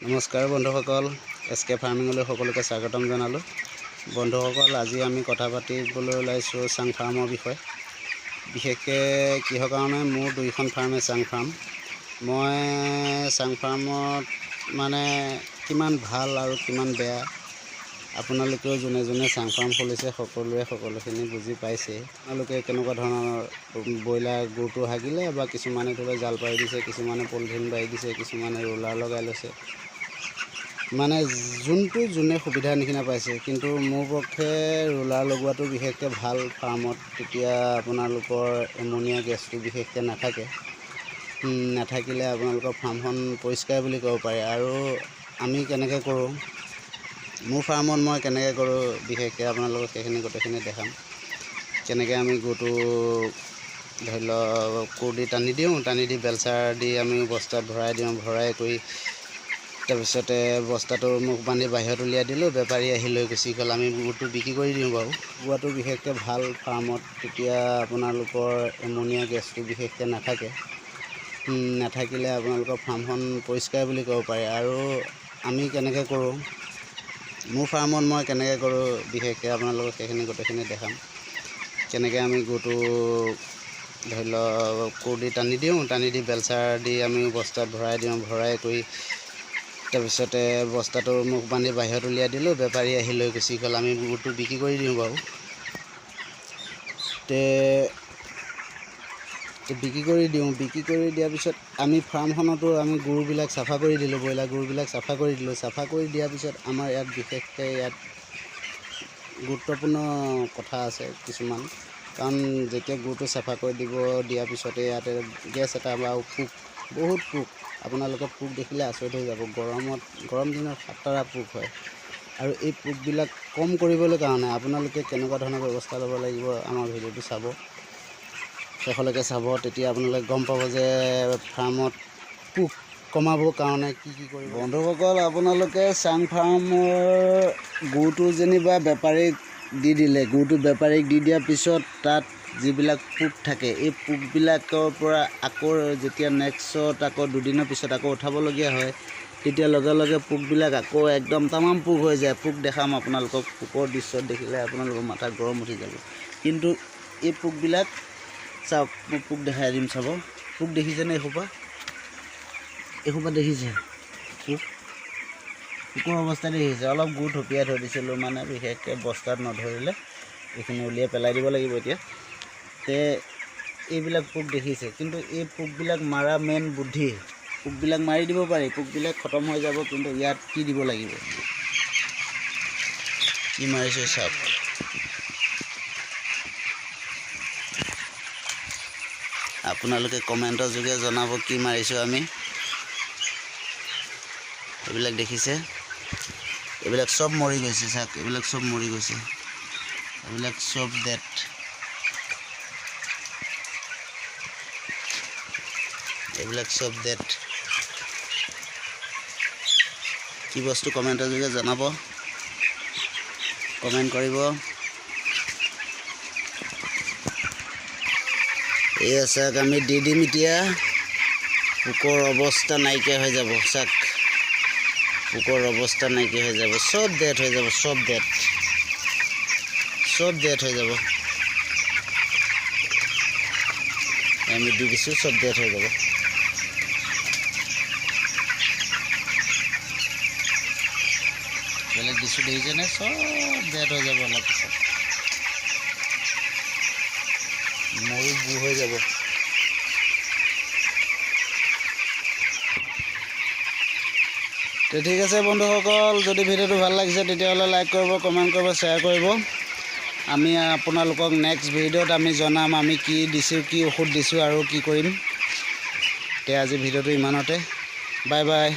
নমস্কাৰ বন্ধুসকল, এছকে ফাৰ্মিঙলৈ সকলোকে স্বাগতম জনালোঁ। বন্ধুসকল, আজি আমি কথা পাতিবলৈ ওলাইছোঁ চাং ফাৰ্মৰ বিষয়ে। বিশেষকৈ কিহৰ কাৰণে মোৰ দুইখন ফাৰ্মে চাং ফাৰ্ম। মই চাং ফাৰ্মত মানে কিমান ভাল আৰু কিমান বেয়া আপোনালোকেও যোনে যোনে চাং ফাৰ্ম খুলিছে সকলোখিনি বুজি পাইছে। আপোনালোকে কেনেকুৱা ধৰণৰ ব্ৰইলাৰ গুটো হাগিলে বা কিছুমানে ধৰি জাল পাৰি দিছে, কিছুমানে পলিথিন পাৰি দিছে, কিছুমানে ৰোলাৰ লগাই লৈছে, মানে যোনটো যোনে সুবিধা নিচিনা পাইছে। কিন্তু মোৰ পক্ষে ৰোলাৰ লগোৱাটো বিশেষকৈ ভাল ফাৰ্মত। তেতিয়া আপোনালোকৰ এমনিয়া গেছটো বিশেষকৈ নাথাকিলে আপোনালোকৰ ফাৰ্মখন পৰিষ্কাৰ বুলি ক'ব পাৰে। আৰু আমি কেনেকৈ কৰোঁ, মোৰ ফাৰ্মত মই কেনেকৈ কৰোঁ বিশেষকৈ আপোনালোকক সেইখিনি গোটেইখিনি দেখাম। কেনেকৈ আমি গুটো ধৰি লওক কোৰ দি টানি দি বেলচাৰ দি আমি বস্তাত ভৰাই কৰি তাৰপিছতে বস্তাটো মুখ বান্ধি বাহিৰত উলিয়াই দিলোঁ। বেপাৰী আহি লৈ গুচি গ'ল, আমি গুটো বিক্ৰী কৰি দিওঁ বাৰু। গুৱাটো বিশেষকৈ ভাল ফাৰ্মত। তেতিয়া আপোনালোকৰ এমনিয়া গেছটো বিশেষকৈ নাথাকিলে আপোনালোকৰ ফাৰ্মখন পৰিষ্কাৰ বুলি ক'ব পাৰে। আৰু আমি কেনেকৈ কৰোঁ, মোৰ ফাৰ্মত মই কেনেকৈ কৰোঁ বিশেষকৈ আপোনালোকক সেইখিনি গোটেইখিনি দেখাম। কেনেকৈ আমি গুটো ধৰি লওক কোৰ দি টানি দি বেলচাৰ দি আমি বস্তাত ভৰাই কৰি তাৰপিছতে বস্তাটো মুখ বান্ধি বাহিৰত উলিয়াই দিলোঁ। বেপাৰী আহি লৈ গুচি গ'ল, আমি গুটো বিক্ৰী কৰি দিওঁ বাৰু। বিক্ৰী কৰি দিয়াৰ পিছত আমি ফাৰ্মখনতো আমি গৰুবিলাক চাফা কৰি দিলোঁ, ব্ৰইলাৰ গৰুবিলাক চাফা কৰি দিলোঁ। চাফা কৰি দিয়াৰ পিছত আমাৰ ইয়াত বিশেষকৈ গুৰুত্বপূৰ্ণ কথা আছে কিছুমান। কাৰণ যেতিয়া গুটো চাফা কৰি দিয়াৰ পিছতে ইয়াতে গেছ এটা বা বহুত পোক, আপোনালোকে পোক দেখিলে আচৰিত হৈ যাব। গৰম দিনত সাতটা পোক হয়। আৰু এই পোকবিলাক কম কৰিবলৈ কাৰণে আপোনালোকে কেনেকুৱা ধৰণৰ ব্যৱস্থা ল'ব লাগিব, আমাৰ ভিডিঅ'টো চাব, শেষলৈকে চাব। তেতিয়া আপোনালোকে গম পাব যে ফাৰ্মত পোক কমাবৰ কাৰণে কি কৰিব। বন্ধুসকল, আপোনালোকে চাং ফাৰ্মৰ গুটো যেনিবা বেপাৰীক দি দিলে, গুটো বেপাৰীক দি দিয়াৰ পিছত তাত যিবিলাক পোক থাকে, এই পোকবিলাকৰ পৰা আকৌ যেতিয়া নেক্সট আকৌ দুদিনৰ পিছত আকৌ উঠাবলগীয়া হয়, তেতিয়া লগে লগে পোকবিলাক আকৌ একদম তামাম পোক হৈ যায়। পোক দেখাম আপোনালোকক, পোকৰ দৃশ্য দেখিলে আপোনালোকৰ মাথা গৰম উঠি যাব। কিন্তু এই পোকবিলাক চাওক, মই পোক দেখাই দিম চাব। পোক দেখিছেনে? এসোপা দেখিছে পোকৰ অৱস্থা দেখিছে। অলপ গু থপিয়াই থৈ দিছিলোঁ, মানে বিশেষকৈ বস্তাত নধৰিলে এইখিনি উলিয়াই পেলাই দিব লাগিব এতিয়া। এইবিলাক পোক দেখিছে, কিন্তু এই পোকবিলাক মাৰা মেইন বুদ্ধি, পোকবিলাক মাৰি দিব পাৰি, পোকবিলাক খতম হৈ যাব। কিন্তু ইয়াত কি দিব লাগিব, কি মাৰিছোঁ চাওক। আপোনালোকে কমেণ্টৰ যোগে জনাব কি মাৰিছোঁ আমি। এইবিলাক দেখিছে, এইবিলাক চব মৰি গৈছে চাওক, এইবিলাক চব মৰি গৈছে, এইবিলাক চব ডেড। কি বস্তু কমেণ্টৰ যোগে জনাব, কমেণ্ট কৰিব। এয়া চাওক, আমি দি দিম এতিয়া, পোকৰ অৱস্থা নাইকিয়া হৈ যাব চাওক, পোকৰ অৱস্থা নাইকিয়া হৈ যাব, চব ডেড হৈ যাব, চব ডেড হৈ যাব। আমি দি দিছোঁ, চব ডেড হৈ যাব। বেলেগ দিছোঁ দেখিছেনে, চব ডেড হৈ যাব। অলপ পিছত মৰি গু হৈ যাব। ঠিক আছে বন্ধুসকল, যদি ভিডিঅ'টো ভাল লাগিছে তেতিয়াহ'লে লাইক কৰিব, কমেণ্ট কৰিব, শ্বেয়াৰ কৰিব। আমি আপোনালোকক নেক্সট ভিডিঅ'ত আমি জনাম আমি কি দিছোঁ, কি ঔষধ দিছোঁ আৰু কি কৰিম। আজি ভিডিঅ'টো ইমানতে, বাই বাই।